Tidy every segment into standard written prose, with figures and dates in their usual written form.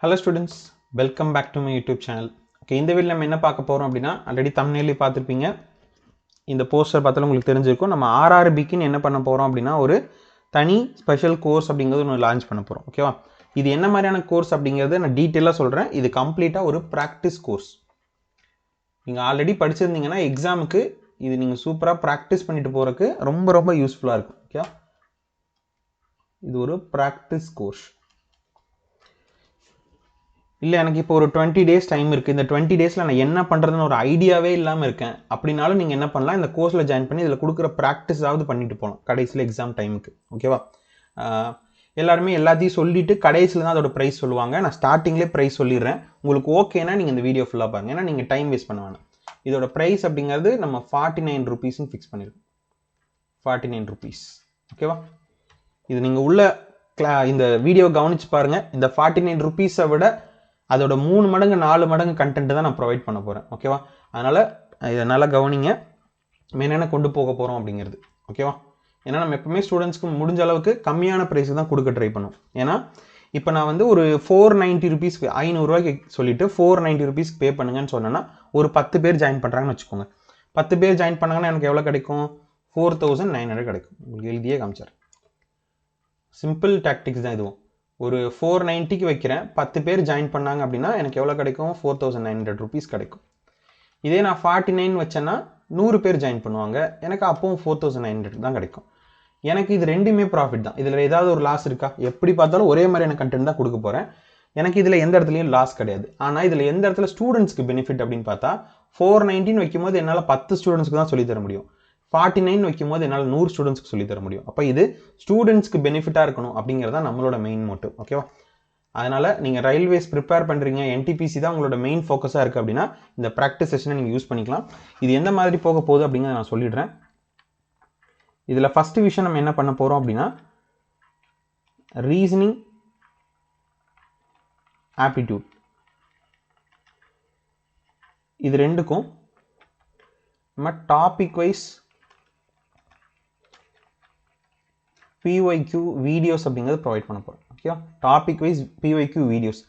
Hello students, welcome back to my YouTube channel. Okay, இந்த வீடியோல நம்ம என்ன பார்க்க போறோம் அப்படினா ஆல்ரெடி thumbnail பார்த்திருப்பீங்க. இந்த போஸ்டர் பார்த்தால உங்களுக்கு தெரிஞ்சிருக்கும். நம்ம RRBக்கு என்ன பண்ண போறோம் அப்படினா ஒரு தனி ஸ்பெஷல் கோர்ஸ் அப்படிங்கிறது ஒன்னு லான்ச் பண்ண போறோம். ஓகேவா? இது என்ன மாதிரியான கோர்ஸ் அப்படிங்கறது நான் டீடைலா சொல்றேன். இது கம்ப்ளீட்டா ஒரு பிராக்டீஸ் கோர்ஸ். நீங்க ஆல்ரெடி படிச்சிருந்தீங்கன்னா எக்ஸாமுக்கு இது நீங்க சூப்பரா பிராக்டீஸ் பண்ணிட்டு போறதுக்கு ரொம்ப யூஸ்ஃபுல்லா இருக்கும். ஓகே? இது ஒரு பிராக்டீஸ் கோர்ஸ். இல்ல எனக்கு இப்போ ஒரு 20 டேஸ் டைம் இருக்கு. இந்த 20 டேஸ்ல நான் என்ன பண்றதுன்னு ஒரு ஐடியாவே இல்லாம இருக்கேன். அப்படினாலும் நீங்க என்ன பண்ணலாம், இந்த கோர்ஸ்ல ஜாயின் பண்ணி இதல கொடுக்கிற பிராக்டீஸாவது பண்ணிட்டு போலாம். கடைசில எக்ஸாம் டைமுக்கு. ஓகேவா? எல்லாரும் எல்லாத்தையும் சொல்லிட்டு கடைசில தான் அதோட பிரைஸ் சொல்லுவாங்க. நான் ஸ்டார்டிங்லயே பிரைஸ் சொல்லிறேன். உங்களுக்கு ஓகேனா நீங்க இந்த வீடியோ ஃபுல்லா பாருங்க. ஏன்னா நீங்க டைம் வேஸ்ட் பண்ண வேணாம். இதோட பிரைஸ் அப்படிங்கிறது நம்ம 49 ரூபீஸ் னு ஃபிக்ஸ் பண்ணிருக்கோம். 49 ரூபீஸ். ஓகேவா? இது நீங்க உள்ள இந்த வீடியோ கவனிச்சு பாருங்க. இந்த 49 ரூபீஸை விட அதோட 3 மடங்கு 4 மடங்கு கண்டென்ட் தான் நான் ப்ரொவைட் பண்ண போறேன். ஓகேவா? அதனால இத நல்லா கவனிங்க. என்னென்ன கொண்டு போக போறோம் அப்படிங்கிறது. ஓகேவா? ஏன்னா நம்ம எப்பவுமே ஸ்டூடண்ட்ஸ்க்கு முடிஞ்ச அளவுக்கு கம்மியான பிரைஸ் தான் கொடுக்க ட்ரை பண்ணுவோம். ஏன்னா இப்போ நான் வந்து ஒரு 490 ரூபீஸ் 500 ரூபாய்க்கு சொல்லிட்டு 490 ரூபீஸ் பே பண்ணுங்கன்னு சொன்னேன்னா ஒரு 10 பேர் ஜாயின் பண்றாங்கன்னு வெச்சுக்கோங்க. 10 பேர் ஜாயின் பண்ணாங்கன்னா எனக்கு எவ்வளவு கிடைக்கும்? 4900 கிடைக்கும். உங்களுக்கு எழுதியே காமிச்சார். சிம்பிள் டாக்டிக்ஸ் தான் இதுவும். ஒரு 490க்கு வைக்கிறேன். 10 பேர் ஜாயின் பண்ணாங்க அப்படின்னா எனக்கு எவ்வளவு கிடைக்கும்? 4900 ரூபீஸ் கிடைக்கும். இதே நான் 49 வச்சேன்னா 100 பேர் ஜாயின் பண்ணுவாங்க. எனக்கு அப்பவும் 4900 தான் கிடைக்கும். எனக்கு இது ரெண்டுமே ப்ராஃபிட் தான். இதுல ஏதாவது ஒரு லாஸ் இருக்கா? எப்படி பார்த்தாலும் ஒரே மாதிரியான கண்டென்ட் தான் கொடுக்க போறேன். எனக்கு இதுல எந்த இடத்துலயும் லாஸ் கிடையாது. ஆனா இதுல எந்த இடத்துல ஸ்டூடண்ட்ஸ்க்கு பெனிஃபிட் அப்படின்னு பார்த்தா 419 வைக்கும்போது என்னால 10 ஸ்டூடண்ட்ஸ்க்கு தான் சொல்லி தர முடியும். 49 வைக்கும்போது என்னால 100 ஸ்டூடண்ட்ஸ்க்கு சொல்லி தர முடியும். அப்ப இது ஸ்டூடண்ட்ஸ்க்கு பெனிஃபிட்டா இருக்கணும் அப்படிங்கறது தான் நம்மளோட மெயின் மோட்டிவ். ஓகேவா? அதனால நீங்க ரயில்வேஸ் ப்ரிப்பேர் பண்றீங்க, NTPC தான் உங்களோட மெயின் ஃபோக்கஸா இருக்கு அப்படின்னா இந்த பிராக்டிஸ் செஷனை நீங்க யூஸ் பண்ணிக்கலாம். இது எந்த மாதிரி போக போகுது அப்படிங்கறத நான் சொல்லிடுறேன். இதுல ஃபர்ஸ்ட் விஷயம் நம்ம என்ன பண்ண போறோம் அப்படின்னா ரீசனிங் ஆப்டிடியூட். இது ரெண்டுக்கும் நம்ம டாபிக் வைஸ் PYQ வீடியோஸ் அப்படிங்கிறது ப்ரொவைட் பண்ண போறோம். ஓகேவா? Topic wise PYQ videos.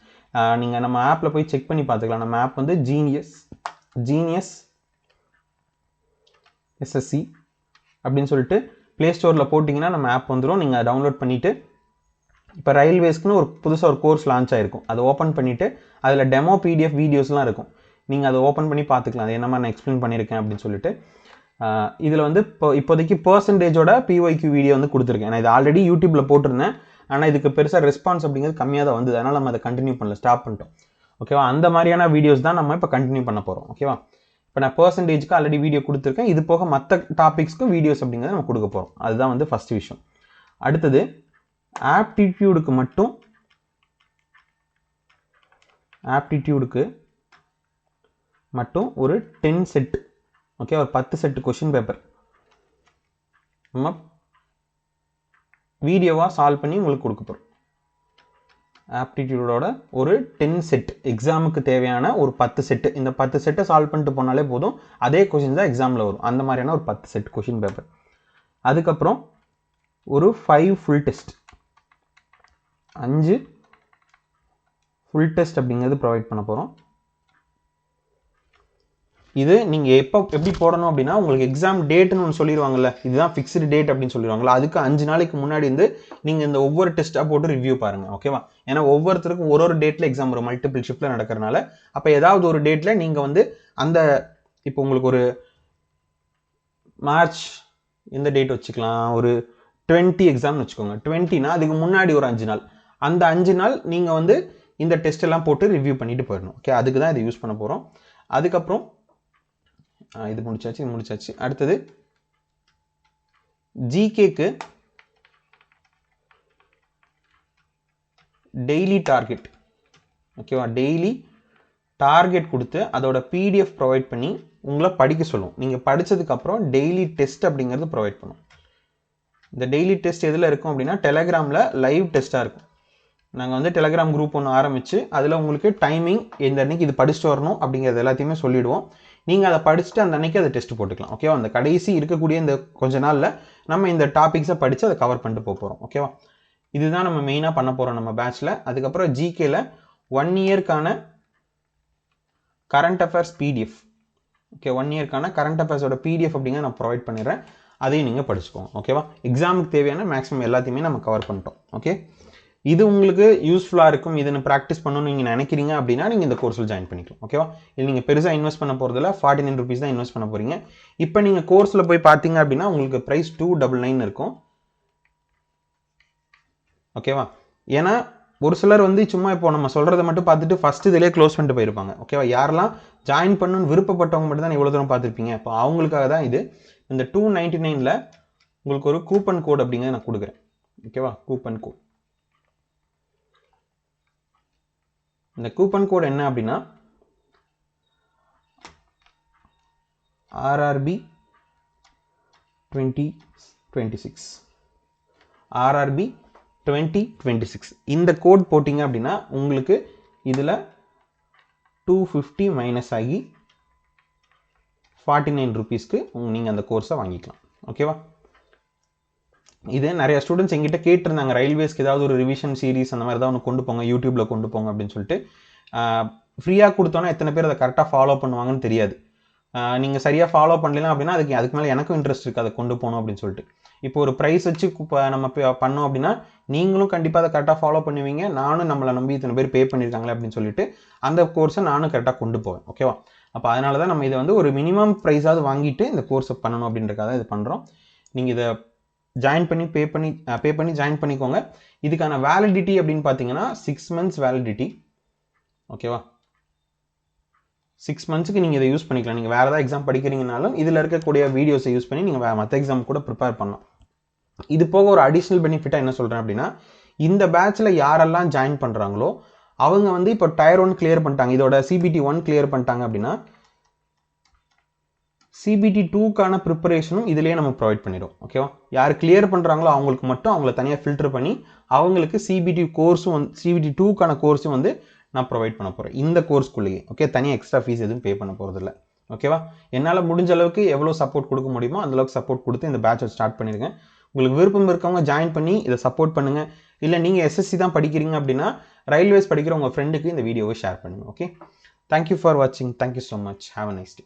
நீங்க நம்ம ஆப்ல போய் செக் பண்ணி பார்த்துக்கலாம். நம்ம ஆப் வந்து ஜீனியஸ் SSC அப்படின்னு சொல்லிட்டு பிளே ஸ்டோர்ல போட்டிங்கன்னா நம்ம ஆப் வந்துடும். நீங்க டவுன்லோட் பண்ணிட்டு இப்போ ரயில்வேஸ்க்குன்னு ஒரு புதுசாக ஒரு கோர்ஸ் லான்ச் ஆயிருக்கும். அதை ஓப்பன் பண்ணிட்டு அதில் டெமோ PDF வீடியோஸ்லாம் இருக்கும். நீங்கள் அதை ஓப்பன் பண்ணி பார்த்துக்கலாம். அது என்ன மாதிரி நான் எக்ஸ்பிளைன் பண்ணியிருக்கேன் அப்படின்னு சொல்லிட்டு இதில் வந்து இப்போதைக்கு பர்சன்டேஜோட PYQ வீடியோ வந்து கொடுத்துருக்கேன். நான் இது ஆல்ரெடி யூடியூப்ல போட்டிருந்தேன். ஆனால் இதுக்கு பெருசாக ரெஸ்பான்ஸ் அப்படிங்கிறது கம்மியாக தான் வந்தது. அதனால நம்ம அதை கண்டினியூ பண்ணல, ஸ்டாப் பண்ணிட்டோம். ஓகேவா? அந்த மாதிரியான வீடியோஸ் தான் நம்ம இப்போ கண்டினியூ பண்ண போகிறோம். ஓகேவா? இப்போ நான் பர்சன்டேஜ்க்கு ஆல்ரெடி வீடியோ கொடுத்துருக்கேன். இது போக மற்ற டாபிக்ஸ்க்கு வீடியோஸ் அப்படிங்கிறத நம்ம கொடுக்க போகிறோம். அதுதான் வந்து ஃபர்ஸ்ட் விஷயம். அடுத்தது ஆப்டிடியூடுக்கு மட்டும் ஒரு 10 செட். ஓகே, ஒரு 10 செட் क्वेश्चन பேப்பர் நம்ம வீடியோவா சால்வ் பண்ணி உங்களுக்கு கொடுக்க போறோம். ஆப்டிடியூடோட ஒரு 10 செட் எக்ஸாமுக்கு தேவையான ஒரு 10 செட். இந்த 10 செட்டை சால்வ் பண்ணிட்டு போனாலே போதும். அதே क्वेश्चन தான் எக்ஸாம்ல வரும். அந்த மாதிரியான ஒரு 10 செட் क्वेश्चन பேப்பர். அதுக்கு அப்புறம் ஒரு 5 ஃபுல் டெஸ்ட். 5 ஃபுல் டெஸ்ட் அப்படிங்கிறது ப்ரொவைட் பண்ண போறோம். இது நீங்க எப்படி போடணும் அப்படின்னா உங்களுக்கு எக்ஸாம் டேட்னு ஒன்று சொல்லிடுவாங்கல்ல, இதுதான் ஃபிக்ஸ்டு டேட் அப்படின்னு சொல்லிடுவாங்கல்ல, அதுக்கு 5 நாளைக்கு முன்னாடி இருந்து நீங்க இந்த ஒவ்வொரு டெஸ்ட்டா போட்டு ரிவ்யூ பாருங்க. ஓகேவா? ஏன்னா ஒவ்வொருத்தருக்கும் ஒரு டேட்ல எக்ஸாம் வரும். மல்டிபிள் ஷிஃப்ட்ல நடக்கிறதுனால அப்ப ஏதாவது ஒரு டேட்ல நீங்க வந்து அந்த இப்போ உங்களுக்கு ஒரு மார்ச் எந்த டேட் வச்சுக்கலாம், ஒரு 20 எக்ஸாம்னு வச்சுக்கோங்க. 20னா அதுக்கு முன்னாடி ஒரு 5 நாள், அந்த 5 நாள் நீங்க வந்து இந்த டெஸ்ட் எல்லாம் போட்டு ரிவ்யூ பண்ணிட்டு போயிடணும். ஓகே, அதுக்கு தான் இதை யூஸ் பண்ண போறோம். அதுக்கப்புறம் இது முடிச்சாச்சு. அடுத்தது ஜிகேக்கு டெய்லி டார்கெட். ஓகேவா? டெய்லி டார்கெட் கொடுத்து அதோட PDF ப்ரொவைட் பண்ணி உங்களை படிக்க சொல்லும். நீங்க படிச்சதுக்கு அப்புறம் டெய்லி டெஸ்ட் அப்படிங்கிறது ப்ரொவைட் பண்ணும். இந்த டெய்லி டெஸ்ட் எதுல இருக்கும் அப்படின்னா டெலகிராம்ல லைவ் டெஸ்டா இருக்கும். நாங்க வந்து டெலகிராம் குரூப் ஒன்று ஆரம்பிச்சு அதுல உங்களுக்கு டைமிங் எந்த அன்னைக்கு இது படிச்சுட்டு வரணும் அப்படிங்கிறது எல்லாத்தையுமே சொல்லிடுவோம். நீங்க அதை படிச்சுட்டு அந்த அன்னைக்கு அதை டெஸ்ட் போட்டுக்கலாம். ஓகேவா? அந்த கடைசி இருக்கக்கூடிய இந்த கொஞ்ச நாள்ல நம்ம இந்த டாபிக்ஸை படிச்சு அதை கவர் பண்ணிட்டு போறோம். ஓகேவா? இதுதான் நம்ம மெயினா பண்ண போறோம் நம்ம பேட்ச்ல. அதுக்கப்புறம் ஜிகேல 1 இயர்க்கான கரண்ட் அஃபேர்ஸ் PDF. ஓகே, 1 இயர்க்கான கரண்ட் அஃபேர்ஸோட PDF அப்படிங்க நான் ப்ரொவைட் பண்ணிடுறேன். அதையும் நீங்கள் படிச்சுக்கோங்க. ஓகேவா? எக்ஸாமுக்கு தேவையான மேக்ஸிமம் எல்லாத்தையுமே நம்ம கவர் பண்ணிட்டோம். ஓகே, இது உங்களுக்கு யூஸ்ஃபுல்லாக இருக்கும், இதை நான் ப்ராக்டிஸ் பண்ணணும்னு நீங்கள் நினைக்கிறீங்க அப்படின்னா நீங்கள் இந்த கோர்ஸில் ஜாயின் பண்ணிக்கலாம். ஓகேவா? இல்லை நீங்கள் பெருசாக இன்வெஸ்ட் பண்ண போகிறதில்ல, 49 rupees தான் இன்வெஸ்ட் பண்ண போகிறீங்க. இப்போ நீங்கள் கோர்ஸில் போய் பார்த்தீங்க அப்படின்னா உங்களுக்கு ப்ரைஸ் 299 இருக்கும். ஓகேவா? ஏன்னா ஒரு சிலர் வந்து சும்மா இப்போ நம்ம சொல்கிறத மட்டும் பார்த்துட்டு ஃபஸ்ட்டு இதிலே க்ளோஸ் பண்ணிட்டு போயிருப்பாங்க. ஓகேவா? யாரெல்லாம் ஜாயின் பண்ணணும்னு விருப்பப்பட்டவங்க மட்டும் தான் இவ்வளோ தூரம் பார்த்துருப்பீங்க. இப்போ அவங்களுக்காக தான் இது. இந்த 299ல் உங்களுக்கு ஒரு கூப்பன் கோட் அப்படிங்கிறத நான் கொடுக்குறேன். ஓகேவா? Coupon code. இந்த கூப்பன் கோட் என்ன அப்படின்னா RRB 2026 RRB 2026. இந்த கோட் போட்டிங்க அப்படின்னா உங்களுக்கு இதில் 250 மைனஸ் ஆகி 49 rupeesக்கு நீங்கள் அந்த கோர்ஸை வாங்கிக்கலாம். ஓகேவா? இது நிறைய ஸ்டூடெண்ட்ஸ் எங்கிட்ட கேட்டிருந்தாங்க, ரயில்வேஸ்க்கு ஏதாவது ஒரு ரிவிஷன் சீரிஸ் அந்த மாதிரி ஏதாவது ஒன்று கொண்டு போங்க, யூடியூப்பில் கொண்டு போங்க அப்படின்னு சொல்லிட்டு. ஃப்ரீயாக கொடுத்தோன்னா எத்தனை பேர் அதை கரெக்டாக ஃபாலோ பண்ணுவாங்கன்னு தெரியாது. நீங்கள் சரியாக ஃபாலோ பண்ணலாம் அப்படின்னா அதுக்கு மேலே எனக்கும் இன்ட்ரெஸ்ட் இருக்குது அதை கொண்டு போகணும் அப்படின்னு சொல்லிட்டு. இப்போ ஒரு ப்ரைஸ் வச்சு நம்ம பண்ணோம் அப்படின்னா நீங்களும் கண்டிப்பாக அதை கரெக்டாக ஃபாலோ பண்ணுவீங்க. நானும் நம்மளை நம்பி இத்தனை பேர் பே பண்ணியிருக்காங்களே அப்படின்னு சொல்லிட்டு அந்த கோர்ஸை நானும் கரெக்டாக கொண்டு போவேன். ஓகேவா? அப்போ அதனால தான் நம்ம இதை வந்து ஒரு மினிமம் ப்ரைஸாவது வாங்கிட்டு இந்த கோர்ஸை பண்ணணும் அப்படின்றக்காக இது பண்ணுறோம். நீங்கள் இதை ஜாயின் பண்ணி பே பண்ணி ஜாயின் பண்ணிக்கோங்க. இதுக்கான வேலிடிட்டி அப்படின்னு பார்த்தீங்கன்னா 6 months வேலிடிட்டி. ஓகேவா? 6 monthsக்கு நீங்கள் இதை யூஸ் பண்ணிக்கலாம். நீங்கள் வேறு ஏதாவது எக்ஸாம் படிக்கிறீங்கனாலும் இதில் இருக்கக்கூடிய வீடியோஸை யூஸ் பண்ணி நீங்கள் மற்ற எக்ஸாம் கூட ப்ரிப்பேர் பண்ணலாம். இது போக ஒரு அடிஷ்னல் பெனிஃபிட்டாக என்ன சொல்கிறேன் அப்படின்னா, இந்த பேட்சில் யாரெல்லாம் ஜாயின் பண்ணுறாங்களோ அவங்க வந்து இப்போ Tier 1 கிளியர் பண்ணிட்டாங்க, இதோட CBT 1 கிளியர் பண்ணிட்டாங்க அப்படின்னா CBT 2க்கான ப்ரிப்பரேஷனும் இதிலேயே நம்ம ப்ரொவைட் பண்ணிடும். ஓகேவா? யார் கிளியர் பண்ணுறாங்களோ அவங்களுக்கு மட்டும் அவங்கள தனியாக ஃபில்டர் பண்ணி அவங்களுக்கு CBT கோர்ஸும் வந்து CBT 2க்கான கோர்ஸும் வந்து நான் ப்ரொவைட் பண்ண போகிறேன் இந்த கோர்ஸ்க்குள்ளேயே. ஓகே, தனியாக எக்ஸ்ட்ரா ஃபீஸ் எதுவும் பே பண்ண போகிறதில்ல. ஓகேவா? என்னால் முடிஞ்ச அளவுக்கு எவ்வளோ சப்போர்ட் கொடுக்க முடியுமோ அந்தளவுக்கு சப்போர்ட் கொடுத்து இந்த பேட்சை ஸ்டார்ட் பண்ணியிருக்கேன். உங்களுக்கு விருப்பம் இருக்கவங்க ஜாயின் பண்ணி இதை சப்போர்ட் பண்ணுங்கள். இல்லை நீங்கள் SSC தான் படிக்கிறீங்க அப்படின்னா ரயில்வேஸ் படிக்கிற உங்கள் ஃப்ரெண்டுக்கு இந்த வீடியோவை ஷேர் பண்ணுங்கள். ஓகே, தேங்க்யூ ஃபார் வாட்சிங். Thank you so much. Have a nice day.